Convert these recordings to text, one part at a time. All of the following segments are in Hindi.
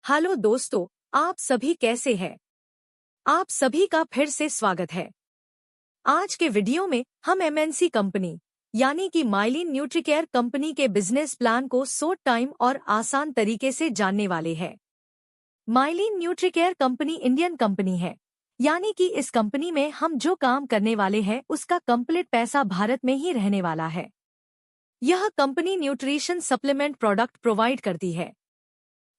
हेलो दोस्तों, आप सभी कैसे हैं? आप सभी का फिर से स्वागत है। आज के वीडियो में हम एमएनसी कंपनी यानी कि माइलिन न्यूट्रीकेयर कंपनी के बिजनेस प्लान को शॉर्ट टाइम और आसान तरीके से जानने वाले हैं। माइलिन न्यूट्रीकेयर कंपनी इंडियन कंपनी है, यानी कि इस कंपनी में हम जो काम करने वाले हैं उसका कंप्लीट पैसा भारत में ही रहने वाला है। यह company nutrition supplement product provide करती है,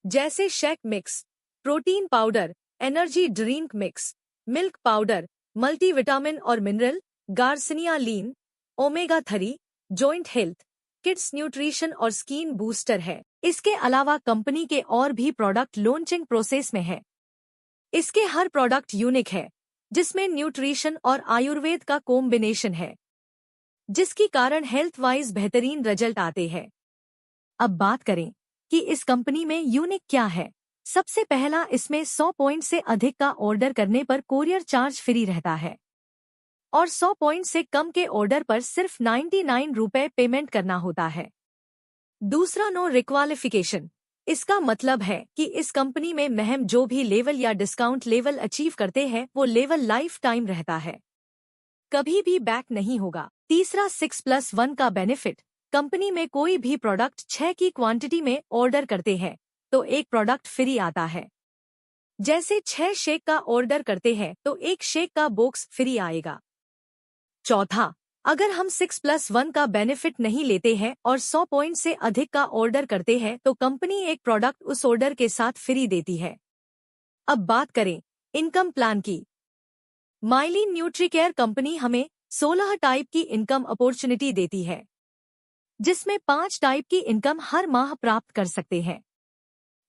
जैसे shake mix, protein powder, energy drink mix, milk powder, multivitamin और mineral, garcinia lean, omega 3, joint health, kids nutrition और स्किन बूस्टर है। इसके अलावा कंपनी के और भी प्रोडक्ट लॉन्चिंग प्रोसेस में है। इसके हर प्रोडक्ट यूनिक है, जिसमें न्यूट्रिशन और आयुर्वेद का कॉम्बिनेशन है, जिसकी कारण हेल्थ वाइज बेहतरीन रिजल्ट आते हैं। अब बात करें कि इस कंपनी में यूनिक क्या है। सबसे पहला, इसमें 100 पॉइंट से अधिक का ऑर्डर करने पर कोरियर चार्ज फ्री रहता है और 100 पॉइंट से कम के ऑर्डर पर सिर्फ 99 रुपए पेमेंट करना होता है। दूसरा, नो रिक्वालिफिकेशन। इसका मतलब है कि इस कंपनी में महम जो भी लेवल या डिस्काउंट लेवल अचीव करते हैं वो लेवल लाइफ टाइम रहता है, कभी भी बैक नहीं होगा। तीसरा, 6+1 का बेनिफिट। कंपनी में कोई भी प्रोडक्ट 6 की क्वांटिटी में ऑर्डर करते हैं तो एक प्रोडक्ट फ्री आता है। जैसे 6 शेक का ऑर्डर करते हैं तो एक शेक का बॉक्स फ्री आएगा। चौथा, अगर हम 6+1 का बेनिफिट नहीं लेते हैं और 100 पॉइंट से अधिक का ऑर्डर करते हैं तो कंपनी एक प्रोडक्ट उस ऑर्डर के साथ फ्री देती है। अब बात करें इनकम प्लान की। माइलिन न्यूट्रीकेयर कंपनी हमें 16 टाइप की इनकम अपॉर्चुनिटी देती है, जिसमें 5 टाइप की इनकम हर माह प्राप्त कर सकते हैं,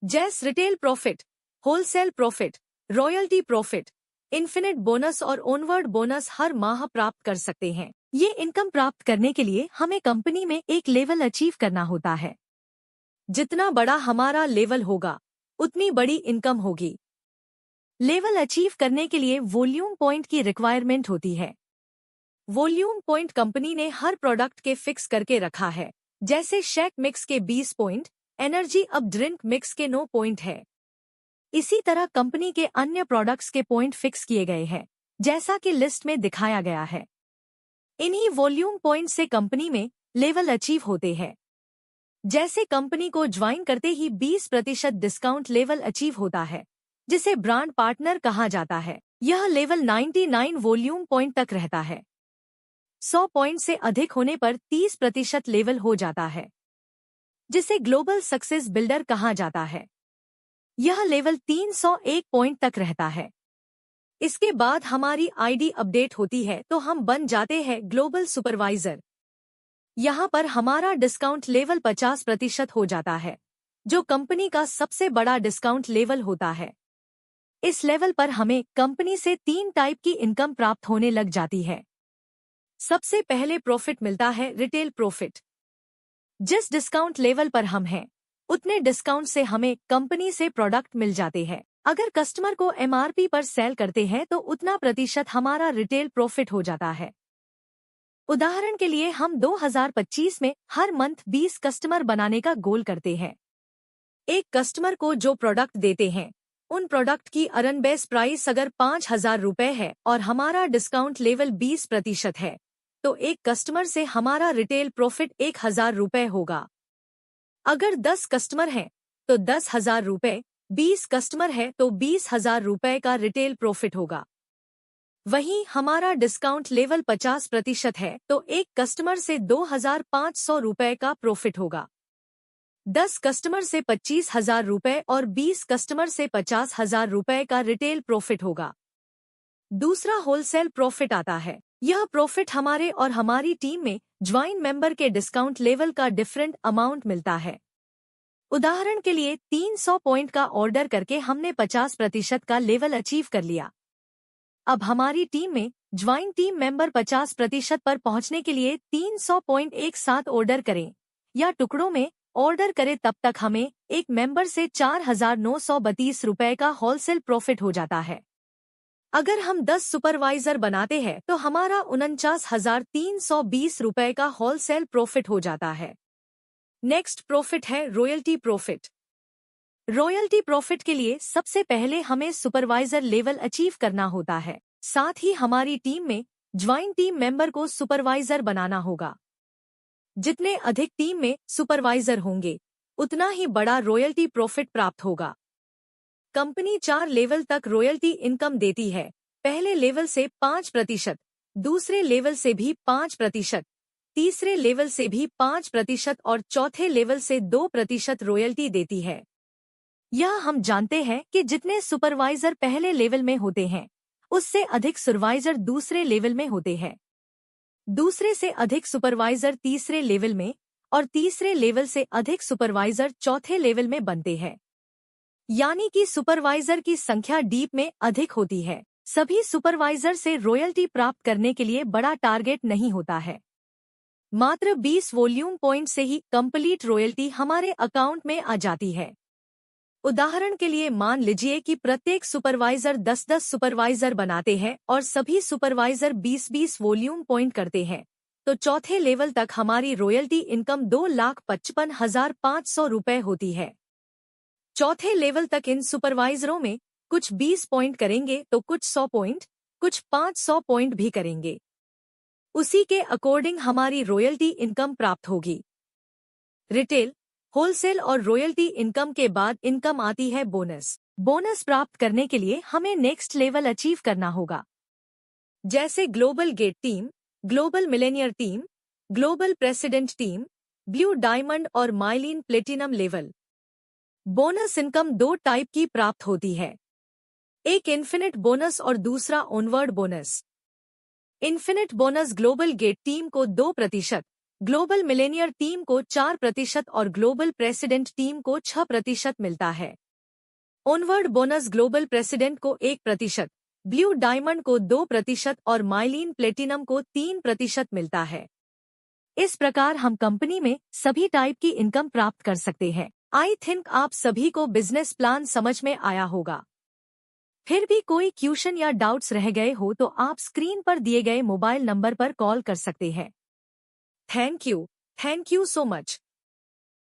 जैसे retail profit, wholesale profit, royalty profit, infinite bonus और ऑनवर्ड बोनस हर माह प्राप्त कर सकते हैं। ये इनकम प्राप्त करने के लिए हमें कंपनी में एक लेवल अचीव करना होता है। जितना बड़ा हमारा लेवल होगा उतनी बड़ी इनकम होगी। लेवल अचीव करने के लिए वॉल्यूम पॉइंट की रिक्वायरमेंट होती है। वॉल्यूम पॉइंट कंपनी ने हर प्रोडक्ट के फिक्स करके रखा है, जैसे शेक मिक्स के 20 point, energy up drink mix के 9 पॉइंट है। इसी तरह कंपनी के अन्य प्रोडक्ट्स के पॉइंट फिक्स किए गए हैं, जैसा कि लिस्ट में दिखाया गया है। इन्हीं वॉल्यूम पॉइंट से कंपनी में लेवल अचीव होते हैं। जैसे कंपनी को ज्वाइन करते ही 20% डिस्काउंट लेवल अचीव होता है, जिसे ब्रांड पार्टनर कहा जाता है। यह लेवल 99 वॉल्यूम पॉइंट तक रहता है। 100 पॉइंट से अधिक होने पर 30% लेवल हो जाता है, जिसे ग्लोबल सक्सेस बिल्डर कहा जाता है। यह लेवल 301 पॉइंट तक रहता है। इसके बाद हमारी आईडी अपडेट होती है तो हम बन जाते हैं ग्लोबल सुपरवाइजर। यहाँ पर हमारा डिस्काउंट लेवल 50% हो जाता है, जो कंपनी का सबसे बड़ा डिस्काउंट लेवल होता है। इस लेवल पर हमें कंपनी से 3 टाइप की इनकम प्राप्त होने लग जाती है। सबसे पहले प्रॉफिट मिलता है रिटेल प्रॉफिट। जिस डिस्काउंट लेवल पर हम हैं, उतने डिस्काउंट से हमें कंपनी से प्रोडक्ट मिल जाते हैं। अगर कस्टमर को एमआरपी पर सेल करते हैं तो उतना प्रतिशत हमारा रिटेल प्रॉफिट हो जाता है। उदाहरण के लिए हम 2025 में हर मंथ 20 कस्टमर बनाने का गोल करते हैं। एक कस्टमर को जो प्रोडक्ट देते हैं, उन प्रोडक्ट की अर्न बेस प्राइस अगर 5,000 रुपए है और हमारा डिस्काउंट लेवल 20% है, तो एक कस्टमर से हमारा रिटेल प्रॉफिट 1,000 रुपए होगा। अगर 10 कस्टमर हैं तो 10,000 रुपए, 20 कस्टमर है तो 20,000 रुपए का रिटेल प्रॉफिट होगा। वहीं हमारा डिस्काउंट लेवल 50% है तो एक कस्टमर से 2,500 रुपए का प्रॉफिट होगा। 10 कस्टमर से 25,000 रुपए और 20 कस्टमर से 50,000 रुपए का रिटेल प्रॉफिट होगा। दूसरा, होलसेल प्रॉफिट आता है। यह प्रॉफिट हमारे और हमारी टीम में ज्वाइन मेंबर के डिस्काउंट लेवल का डिफरेंट अमाउंट मिलता है। उदाहरण के लिए 300 पॉइंट का ऑर्डर करके हमने 50% का लेवल अचीव कर लिया। अब हमारी टीम में ज्वाइन टीम मेंबर 50% पर पहुंचने के लिए 300 पॉइंट एक साथ ऑर्डर करें या टुकड़ों में ऑर्डर करें, तब तक हमें एक मेंबर से 4,932 रुपए का होलसेल प्रॉफिट हो जाता है। अगर हम 10 सुपरवाइजर बनाते हैं तो हमारा 49,320 रुपए का होलसेल प्रॉफिट हो जाता है। नेक्स्ट प्रॉफिट है रॉयल्टी प्रॉफिट। रॉयल्टी प्रॉफिट के लिए सबसे पहले हमें सुपरवाइजर लेवल अचीव करना होता है। साथ ही हमारी टीम में ज्वाइंट टीम मेंबर को सुपरवाइजर बनाना होगा। जितने अधिक टीम में सुपरवाइजर होंगे उतना ही बड़ा रॉयल्टी प्रॉफिट प्राप्त होगा। कंपनी 4 लेवल तक रॉयल्टी इनकम देती है। पहले लेवल से 5%, दूसरे लेवल से भी 5%, तीसरे लेवल से भी 5% और चौथे लेवल से 2% रॉयल्टी देती है। यह हम जानते हैं कि जितने सुपरवाइजर पहले लेवल में होते हैं उससे अधिक सुपरवाइजर दूसरे लेवल में होते हैं, दूसरे से अधिक सुपरवाइजर तीसरे लेवल में और तीसरे लेवल से अधिक सुपरवाइजर चौथे लेवल में बनते हैं। यानी कि सुपरवाइजर की संख्या डीप में अधिक होती है। सभी सुपरवाइजर से रॉयल्टी प्राप्त करने के लिए बड़ा टारगेट नहीं होता है। मात्र 20 वॉल्यूम पॉइंट से ही कंप्लीट रॉयल्टी हमारे अकाउंट में आ जाती है। उदाहरण के लिए मान लीजिए कि प्रत्येक सुपरवाइजर 10-10 सुपरवाइजर बनाते हैं और सभी सुपरवाइजर 20-20 वॉल्यूम पॉइंट करते हैं, तो चौथे लेवल तक हमारी रॉयल्टी इनकम 2,55,500 रुपए होती है। चौथे लेवल तक इन सुपरवाइजरों में कुछ 20 पॉइंट करेंगे तो कुछ 100 पॉइंट, कुछ 500 पॉइंट भी करेंगे। उसी के अकॉर्डिंग हमारी रॉयल्टी इनकम प्राप्त होगी। रिटेल, होलसेल और रॉयल्टी इनकम के बाद इनकम आती है बोनस। बोनस प्राप्त करने के लिए हमें नेक्स्ट लेवल अचीव करना होगा, जैसे global gate team, global millionaire team, global president team, blue diamond और माइलिन platinum level. Bonus income 2 type की प्राप्त होती है, एक इन्फिनिट बोनस और दूसरा onward bonus. Infinite bonus global gate team को 2%, ग्लोबल मिलेनियर टीम को 4% और ग्लोबल प्रेसिडेंट टीम को 6% मिलता है। ऑनवर्ड बोनस ग्लोबल प्रेसिडेंट को 1%, ब्लू डायमंड को 2% और माइलिन प्लेटिनम को 3% मिलता है। इस प्रकार हम कंपनी में सभी टाइप की इनकम प्राप्त कर सकते हैं। आई थिंक आप सभी को बिजनेस प्लान समझ में आया होगा। फिर भी कोई क्वेश्चन या डाउट्स रह गए हो तो आप स्क्रीन पर दिए गए मोबाइल नंबर पर कॉल कर सकते हैं। Thank you so much.